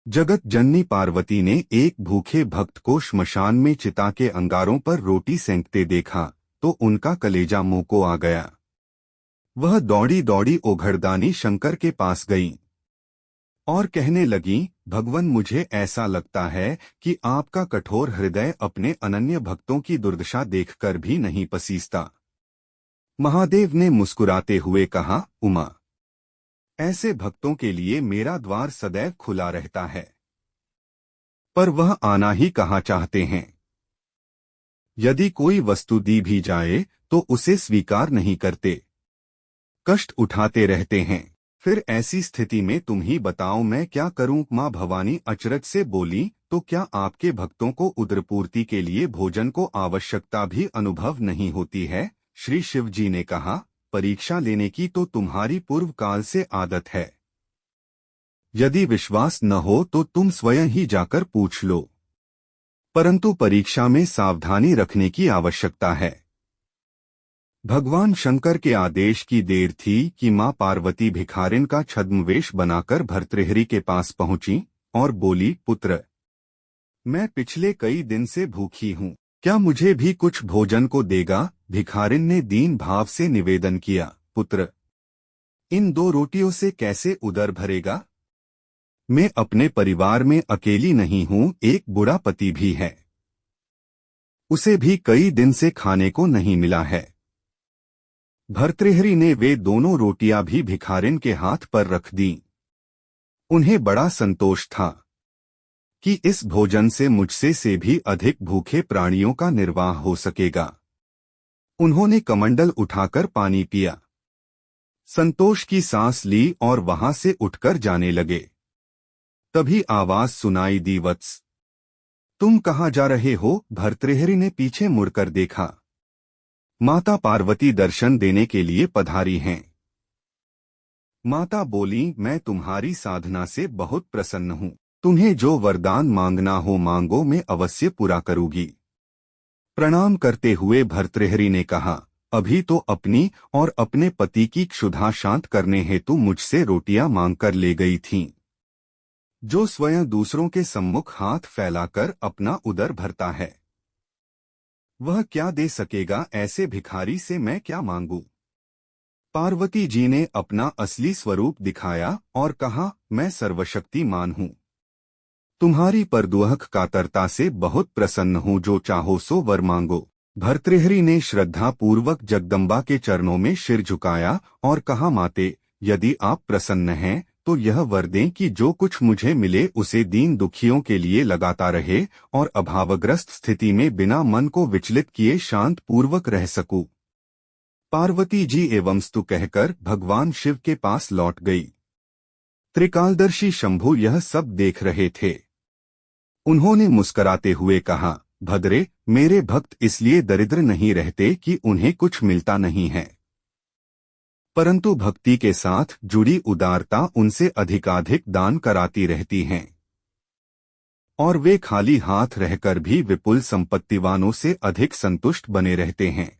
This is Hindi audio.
जगत जननी पार्वती ने एक भूखे भक्त को श्मशान में चिता के अंगारों पर रोटी सेंकते देखा तो उनका कलेजा मुंह को आ गया। वह दौड़ी दौड़ी ओघड़दानी शंकर के पास गई और कहने लगी, भगवन, मुझे ऐसा लगता है कि आपका कठोर हृदय अपने अनन्य भक्तों की दुर्दशा देखकर भी नहीं पसीजता। महादेव ने मुस्कुराते हुए कहा, उमा, ऐसे भक्तों के लिए मेरा द्वार सदैव खुला रहता है, पर वह आना ही कहाँ चाहते हैं। यदि कोई वस्तु दी भी जाए तो उसे स्वीकार नहीं करते, कष्ट उठाते रहते हैं। फिर ऐसी स्थिति में तुम ही बताओ मैं क्या करूं। मां भवानी अचरज से बोली, तो क्या आपके भक्तों को उदरपूर्ति के लिए भोजन को आवश्यकता भी अनुभव नहीं होती है? श्री शिव जी ने कहा, परीक्षा लेने की तो तुम्हारी पूर्व काल से आदत है। यदि विश्वास न हो तो तुम स्वयं ही जाकर पूछ लो, परंतु परीक्षा में सावधानी रखने की आवश्यकता है। भगवान शंकर के आदेश की देर थी कि मां पार्वती भिखारिन का छद्मवेश बनाकर भर्तृहरि के पास पहुंची और बोली, पुत्र, मैं पिछले कई दिन से भूखी हूँ, क्या मुझे भी कुछ भोजन को देगा? भिखारिन ने दीन भाव से निवेदन किया, पुत्र, इन 2 रोटियों से कैसे उदर भरेगा? मैं अपने परिवार में अकेली नहीं हूँ, एक बूढ़ा पति भी है, उसे भी कई दिन से खाने को नहीं मिला है। भर्तृहरि ने वे दोनों रोटियां भी भिखारिन के हाथ पर रख दी। उन्हें बड़ा संतोष था कि इस भोजन से मुझसे से भी अधिक भूखे प्राणियों का निर्वाह हो सकेगा। उन्होंने कमंडल उठाकर पानी पिया, संतोष की सांस ली और वहां से उठकर जाने लगे। तभी आवाज सुनाई दी, वत्स, तुम कहाँ जा रहे हो? भर्तृहरि ने पीछे मुड़कर देखा। माता पार्वती दर्शन देने के लिए पधारी हैं। माता बोली, मैं तुम्हारी साधना से बहुत प्रसन्न हूँ, तुम्हें जो वरदान मांगना हो मांगो, मैं अवश्य पूरा करूंगी। प्रणाम करते हुए भर्तृहरि ने कहा, अभी तो अपनी और अपने पति की क्षुधा शांत करने हेतु मुझसे रोटियां मांगकर ले गई थीं। जो स्वयं दूसरों के सम्मुख हाथ फैलाकर अपना उदर भरता है, वह क्या दे सकेगा? ऐसे भिखारी से मैं क्या मांगू? पार्वती जी ने अपना असली स्वरूप दिखाया और कहा, मैं सर्वशक्तिमान हूँ, तुम्हारी परदुहक कातरता से बहुत प्रसन्न हूँ, जो चाहो सो वर मांगो। भर्तृहरि ने श्रद्धा पूर्वक जगदम्बा के चरणों में सिर झुकाया और कहा, माते, यदि आप प्रसन्न हैं तो यह वर दें कि जो कुछ मुझे मिले उसे दीन दुखियों के लिए लगाता रहे और अभावग्रस्त स्थिति में बिना मन को विचलित किए शांत पूर्वक रह सकूं। पार्वती जी एवं स्तु कहकर भगवान शिव के पास लौट गई। त्रिकालदर्शी शंभु यह सब देख रहे थे। उन्होंने मुस्कराते हुए कहा, भद्रे, मेरे भक्त इसलिए दरिद्र नहीं रहते कि उन्हें कुछ मिलता नहीं है, परंतु भक्ति के साथ जुड़ी उदारता उनसे अधिकाधिक दान कराती रहती हैं और वे खाली हाथ रहकर भी विपुल संपत्तिवानों से अधिक संतुष्ट बने रहते हैं।